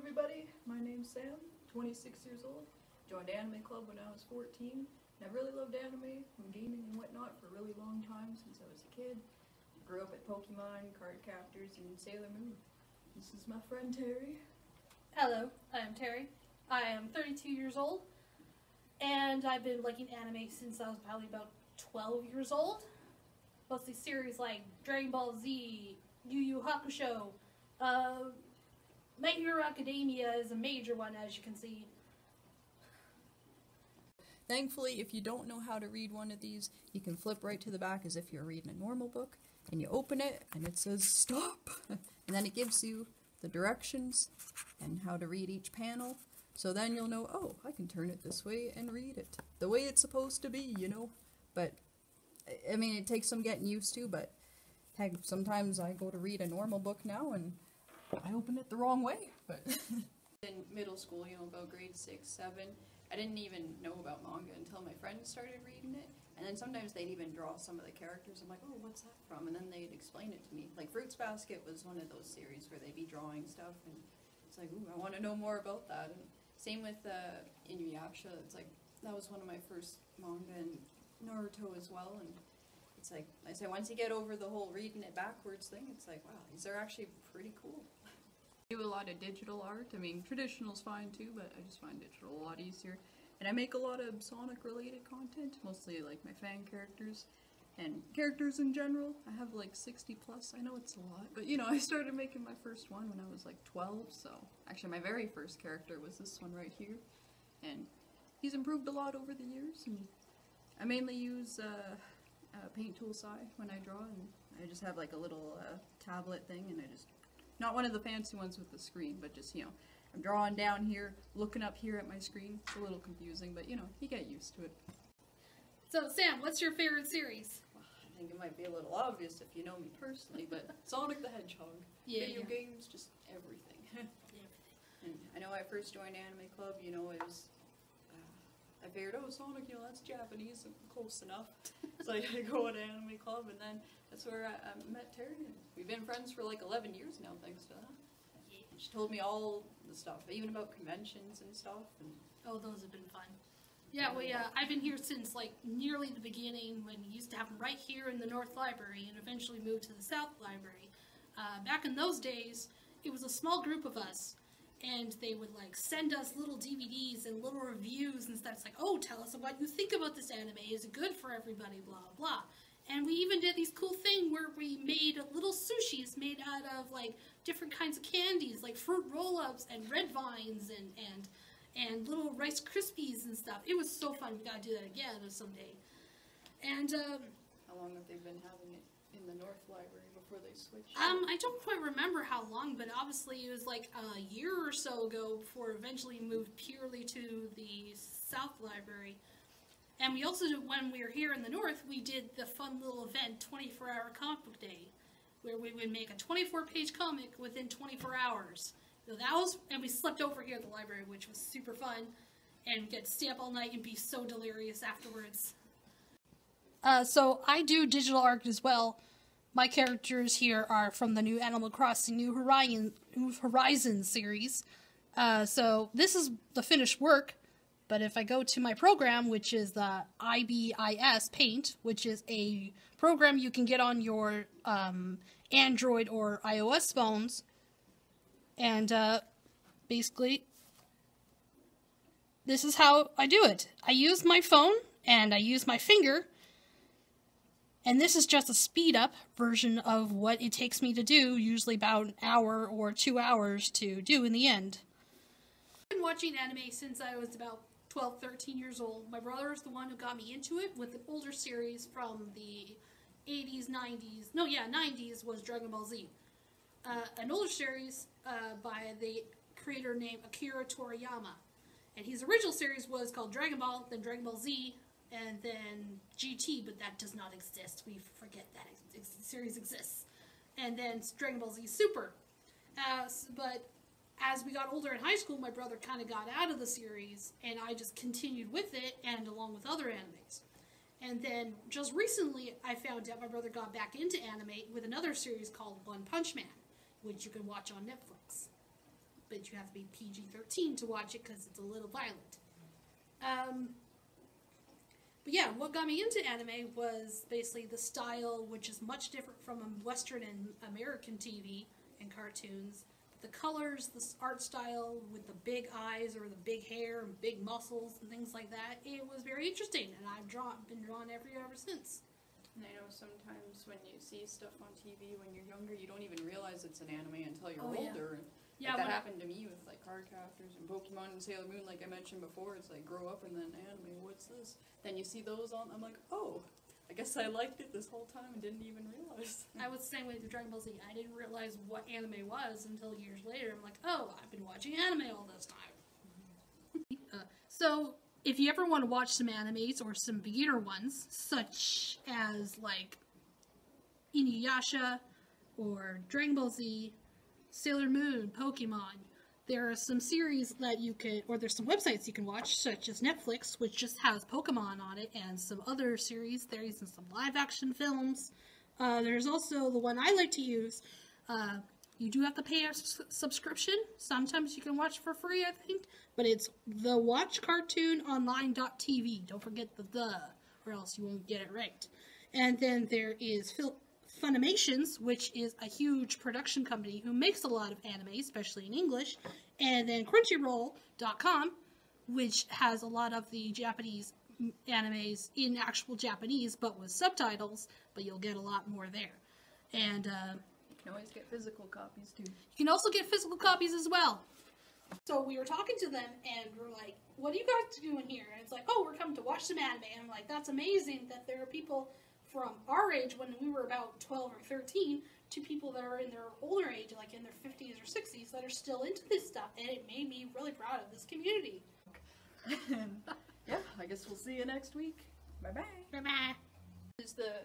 everybody, my name's Sam, 26 years old. Joined Anime Club when I was 14. And I've really loved anime and gaming and whatnot for a really long time since I was a kid. Grew up at Pokemon, card captors, and Sailor Moon. This is my friend Terry. Hello, I am Terry. I am 32 years old, and I've been liking anime since I was probably about 12 years old. Mostly series like Dragon Ball Z, Yu Yu Hakusho, My Hero Academia is a major one, as you can see. Thankfully, if you don't know how to read one of these, you can flip right to the back as if you're reading a normal book, and you open it, and it says stop, and then it gives you the directions and how to read each panel, so then you'll know, oh, I can turn it this way and read it the way it's supposed to be, you know. But I mean, it takes some getting used to, but heck, sometimes I go to read a normal book now and I open it the wrong way. But in middle school, you know, about grade 6, 7, I didn't even know about manga until my friends started reading it. And then sometimes they'd even draw some of the characters. I'm like, oh, what's that from? And then they'd explain it to me. Like Fruits Basket was one of those series where they'd be drawing stuff, and it's like, ooh, I want to know more about that. And same with Inuyasha. It's like, that was one of my first manga, and Naruto as well. And it's like, I say, once you get over the whole reading it backwards thing, it's like, wow, these are actually pretty cool. I do a lot of digital art. I mean, traditional's fine too, but I just find digital a lot easier. And I make a lot of Sonic-related content, mostly like my fan characters and characters in general. I have like 60 plus. I know it's a lot, but you know, I started making my first one when I was like 12, so actually my very first character was this one right here. And he's improved a lot over the years, and I mainly use paint tool SI when I draw, and I just have like a little tablet thing, and I just, not one of the fancy ones with the screen, but just, you know, I'm drawing down here, looking up here at my screen. It's a little confusing, but you know, you get used to it. So, Sam, what's your favorite series? Well, I think it might be a little obvious if you know me personally, but Sonic the Hedgehog. Video games, just everything. And I know I first joined Anime Club, you know, it was, I figured, oh, Sonic, you know, that's Japanese, close enough. So I go to Anime Club, and then that's where I met Terry, and we've been friends for like 11 years now, thanks to that. She told me all the stuff, even about conventions and stuff. And oh, those have been fun. Yeah, well, yeah, I've been here since like nearly the beginning, when we used to have them right here in the North Library, and eventually moved to the South Library. Back in those days, it was a small group of us, and they would like send us little DVDs and little reviews and stuff. It's like, oh, tell us what you think about this anime. Is it good for everybody? Blah blah. And we even did these cool thing where we made little sushis made out of like different kinds of candies, like fruit roll-ups and red vines and little Rice Krispies and stuff. It was so fun. We gotta do that again someday. And how long have they been having it in the North Library before they switched? I don't quite remember how long, but obviously it was like a year or so ago before eventually moved purely to the South Library. And we also, when we were here in the North, we did the fun little event, 24-hour comic book day, where we would make a 24-page comic within 24 hours. So that was, and we slept over here at the library, which was super fun, and get to stay up all night and be so delirious afterwards. So I do digital art as well. My characters here are from the new Animal Crossing New Horizons series. So this is the finished work. But if I go to my program, which is the IBIS Paint, which is a program you can get on your Android or iOS phones, and basically, this is how I do it. I use my phone, and I use my finger, and this is just a speed-up version of what it takes me to do, usually about an hour or 2 hours to do in the end. I've been watching anime since I was about 12, 13 years old. My brother is the one who got me into it with an older series from the 80s, 90s. No, yeah, 90s was Dragon Ball Z. An older series by the creator named Akira Toriyama. And his original series was called Dragon Ball, then Dragon Ball Z, and then GT, but that does not exist. We forget that series exists. And then Dragon Ball Z Super. But as we got older in high school, my brother kind of got out of the series, and I just continued with it, and along with other animes. And then, just recently, I found out my brother got back into anime with another series called One Punch Man, which you can watch on Netflix. but you have to be PG-13 to watch it because it's a little violent. But yeah, what got me into anime was basically the style, which is much different from Western and American TV and cartoons. The colors, the art style with the big eyes or the big hair and big muscles and things like that, it was very interesting, and I've been drawn ever since. And I know sometimes when you see stuff on TV when you're younger, you don't even realize it's an anime until you're older. Yeah, like that happened to me with like Cardcaptors and Pokemon and Sailor Moon, like I mentioned before. It's like grow up and then anime, what's this? Then you see those on, I'm like, oh, I guess I liked it this whole time and didn't even realize. I was the same way with Dragon Ball Z. I didn't realize what anime was until years later. I'm like, oh, I've been watching anime all this time. So, if you ever want to watch some animes or some beginner ones, such as like Inuyasha or Dragon Ball Z, Sailor Moon, Pokemon, there are some series that you can, or there's some websites you can watch, such as Netflix, which just has Pokemon on it, and some other series. There's some live-action films. There's also the one I like to use. You do have to pay a subscription. Sometimes you can watch for free, I think. But it's thewatchcartoononline.tv. Don't forget the, or else you won't get it right. And then there is Funimations, which is a huge production company who makes a lot of anime, especially in English. And then Crunchyroll.com, which has a lot of the Japanese animes in actual Japanese, but with subtitles, but you'll get a lot more there. And you can always get physical copies too. You can also get physical copies as well. So we were talking to them, and we're like, what are you guys doing here? And it's like, oh, we're coming to watch some anime. And I'm like, that's amazing that there are people from our age, when we were about 12 or 13, to people that are in their older age, like in their 50s or 60s, that are still into this stuff. And it made me really proud of this community. Yeah, I guess we'll see you next week. Bye-bye. Bye-bye. Is the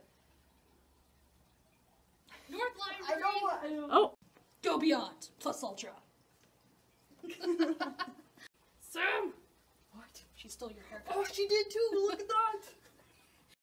North Library. I know. Oh. Go Beyond plus Ultra. Sam! What? She stole your haircut. Oh, she did too. Look at that.